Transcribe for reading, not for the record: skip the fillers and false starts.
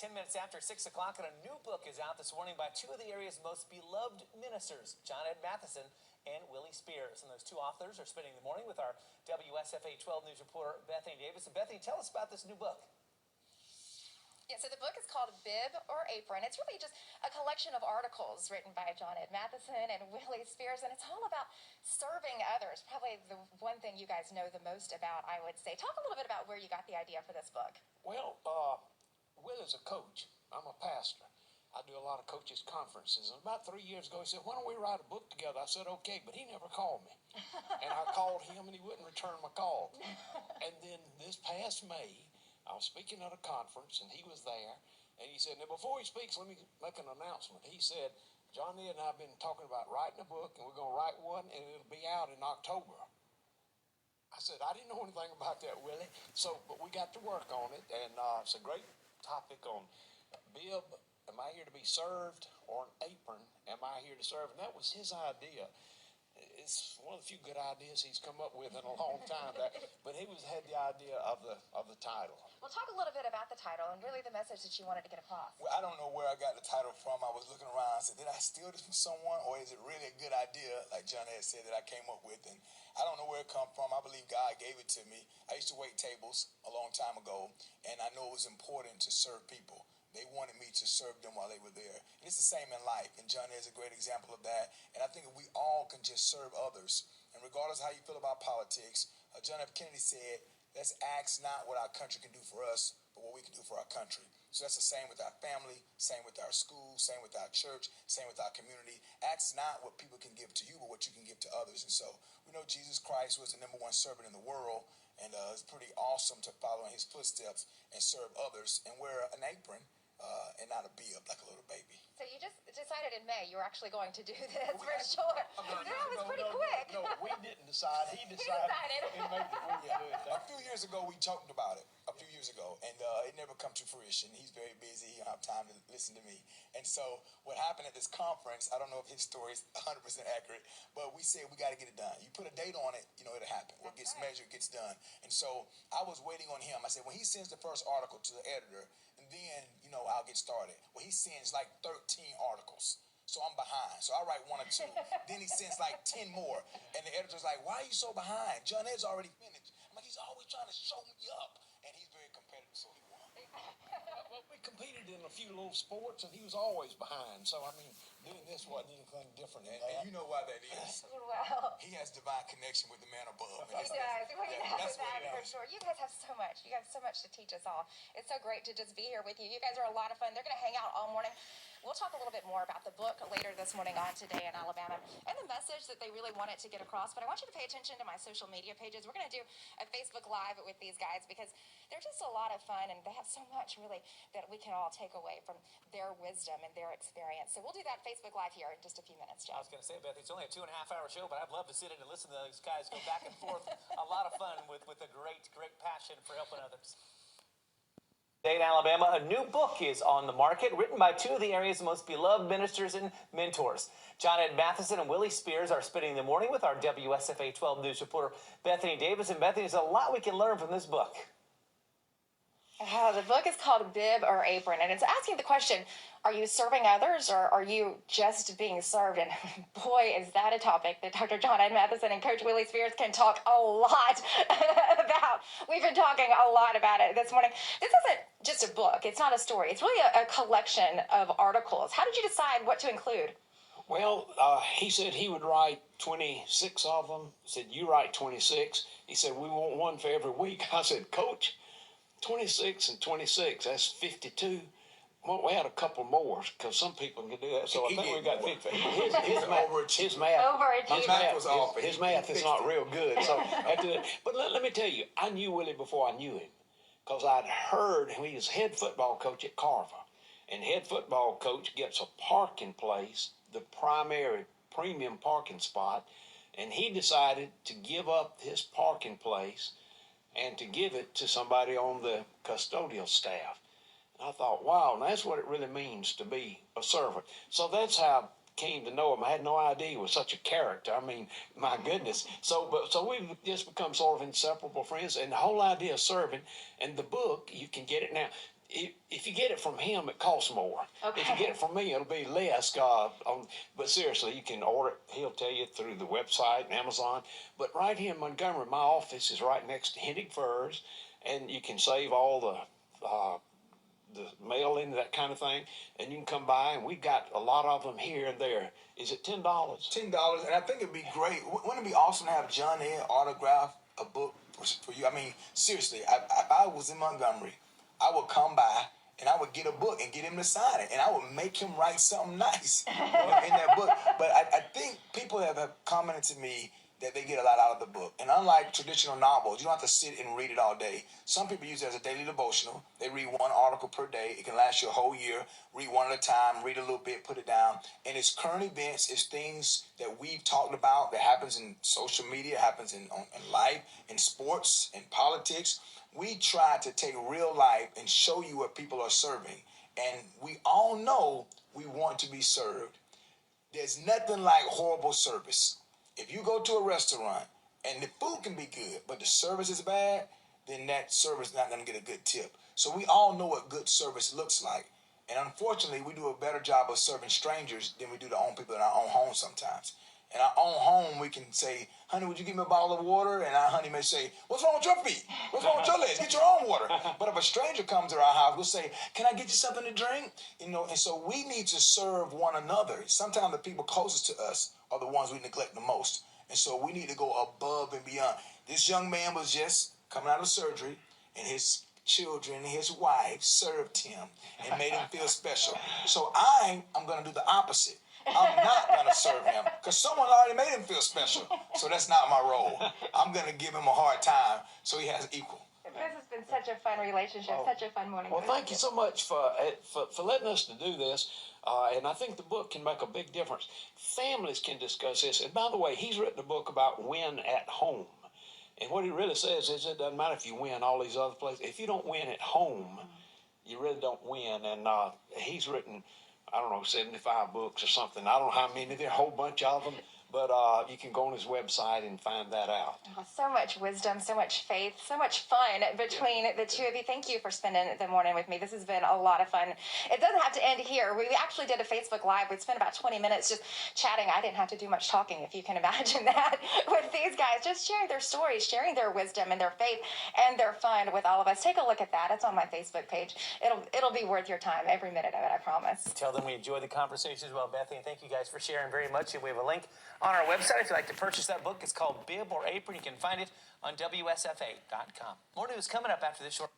10 minutes after 6 o'clock, and a new book is out this morning by two of the area's most beloved ministers, John Ed Mathison and Willie Spears. And those two authors are spending the morning with our WSFA 12 News reporter, Bethany Davis. And Bethany, tell us about this new book. Yeah, so the book is called Bib or Apron. It's really just a collection of articles written by John Ed Mathison and Willie Spears, and it's all about serving others. Probably the one thing you guys know the most about, I would say. Talk a little bit about where you got the idea for this book. Well, Willie's a coach. I'm a pastor. I do a lot of coaches' conferences. And about 3 years ago, he said, why don't we write a book together? I said, okay, but he never called me. And I called him, and he wouldn't return my call. And then this past May, I was speaking at a conference, and he was there. And he said, now, before he speaks, let me make an announcement. He said, John Ed and I have been talking about writing a book, and we're going to write one, and it'll be out in October. I said, I didn't know anything about that, Willie. So, but we got to work on it, and it's a great topic on bib. Am I here to be served? Or an apron? Am I here to serve? And that was his idea. It's one of the few good ideas he's come up with in a long time. But he had the idea of the title. Well, talk a little bit about the title and really the message that you wanted to get across. Well, I don't know where I got the title from. I was looking around and said, did I steal this from someone, or is it really a good idea, like John had said, that I came up with? And I don't know where it come from. I believe God gave it to me. I used to wait tables a long time ago, and I know it was important to serve people. They wanted me to serve them while they were there. And it's the same in life, and John is a great example of that. And I think if we all can just serve others, and regardless of how you feel about politics, John F. Kennedy said, let's ask not what our country can do for us, but what we can do for our country. So that's the same with our family, same with our school, same with our church, same with our community. Ask not what people can give to you, but what you can give to others. And so we know Jesus Christ was the #1 servant in the world, and it's pretty awesome to follow in his footsteps and serve others and wear an apron and not a bib like a little baby. So you just decided in May you were actually going to do this for sure. That was pretty quick. No, we didn't decide. He decided. He made the do it. A few years ago, we talked about it. A few years ago, and it never come to fruition. He's very busy. He don't have time to listen to me. And so what happened at this conference, I don't know if his story is 100% accurate, but we said we got to get it done. You put a date on it, you know it'll happen. What gets measured gets done. And so I was waiting on him. I said, when he sends the first article to the editor, and then, I'll get started. Well, he sends like 13 articles. So I'm behind. So I write 1 or 2. Then he sends like 10 more. And the editor's like, why are you so behind? John Ed's already finished. I'm like, he's always trying to show me up. And he's very competitive, so he won. Well, we competed in a few little sports, and he was always behind. So, I mean, doing this wasn't anything different. And you know why that is. Well, He has divine connection with the man above. he does. Well, you know that for sure. You guys have so much. You have so much to teach us all. It's so great to just be here with you. You guys are a lot of fun. They're going to hang out all morning. We'll talk a little bit more about the book later this morning on Today in Alabama and the message that they really wanted to get across. But I want you to pay attention to my social media pages. We're going to do a Facebook Live with these guys because they're just a lot of fun, and they have so much really that we can all take away from their wisdom and their experience. So we'll do that Facebook Live here in just a few minutes, Jeff. I was going to say, Beth, it's only a 2.5-hour show, but I'd love to sit in and listen to those guys go back and forth. A lot of fun with a great passion for helping others. Today in Alabama, a new book is on the market, written by two of the area's most beloved ministers and mentors. John Ed Mathison and Willie Spears are spending the morning with our WSFA 12 News reporter, Bethany Davis. And Bethany, there's a lot we can learn from this book. The book is called Bib or Apron, and it's asking the question, are you serving others, or are you just being served? And boy, is that a topic that Dr. John Ed Mathison and Coach Willie Spears can talk a lot about. We've been talking a lot about it this morning. This isn't just a book. It's not a story. It's really a collection of articles. How did you decide what to include? Well, he said he would write 26 of them. He said, you write 26. He said, we want one for every week. I said, Coach, 26 and 26, that's 52. Well, we had a couple more because some people can do that. So I think we got 50. His math is not real good. So but let me tell you, I knew Willie before I knew him because I'd heard he was head football coach at Carver. And head football coach gets a parking place, the primary premium parking spot, and he decided to give up his parking place and to give it to somebody on the custodial staff. And I thought, wow, that's what it really means to be a servant. So that's how I came to know him. I had no idea he was such a character. I mean, my goodness. So we've just become sort of inseparable friends. And the whole idea of serving, and the book, you can get it now. if you get it from him, it costs more. Okay. If you get it from me, it'll be less. But seriously, you can order it. He'll tell you through the website and Amazon. But right here in Montgomery, my office is right next to Hennig Furs, and you can save all the mail-in, that kind of thing, and you can come by, and we've got a lot of them here and there. Is it $10? $10, and I think it'd be great. Wouldn't it be awesome to have John Ed autograph a book for you? I mean, seriously, if I was in Montgomery, I would come by and I would get a book and get him to sign it, and I would make him write something nice in that book. But I think people have commented to me that they get a lot out of the book. And unlike traditional novels, you don't have to sit and read it all day. Some people use it as a daily devotional. They read one article per day. It can last you a whole year. Read one at a time, read a little bit, put it down. And it's current events, it's things that we've talked about that happens in social media, happens in life, in sports, in politics. We try to take real life and show you what people are serving. And we all know we want to be served. There's nothing like horrible service. If you go to a restaurant and the food can be good, but the service is bad, then that service is not going to get a good tip. So we all know what good service looks like. And unfortunately, we do a better job of serving strangers than we do to own people in our own home sometimes. In our own home, we can say, honey, would you give me a bottle of water? And our honey may say, what's wrong with your feet? What's wrong with your legs? Get your own water. But if a stranger comes to our house, we'll say, can I get you something to drink? And so we need to serve one another. Sometimes the people closest to us are the ones we neglect the most. And so we need to go above and beyond. This young man was just coming out of surgery, and his children, his wife served him and made him feel special. So I'm going to do the opposite. I'm not going to serve him because someone already made him feel special. So that's not my role. I'm going to give him a hard time so he has equal. This has been such a fun relationship, such a fun morning. Well, thank you so much for letting us to do this. And I think the book can make a big difference. Families can discuss this. And by the way, he's written a book about win at home. And what he really says is it doesn't matter if you win all these other places. If you don't win at home, you really don't win. And he's written, I don't know, 75 books or something. I don't know how many. There are a whole bunch of them. But you can go on his website and find that out. Oh, so much wisdom, so much faith, so much fun between the two of you. Thank you for spending the morning with me. This has been a lot of fun. It doesn't have to end here. We actually did a Facebook Live. We spent about 20 minutes just chatting. I didn't have to do much talking, if you can imagine that, with these guys. Just sharing their stories, sharing their wisdom and their faith and their fun with all of us. Take a look at that. It's on my Facebook page. It'll be worth your time, every minute of it, I promise. Tell them we enjoyed the conversation as well, Bethany. And thank you guys for sharing very much. And we have a link on our website if you'd like to purchase that book. It's called Bib or Apron. You can find it on WSFA.com. More news coming up after this short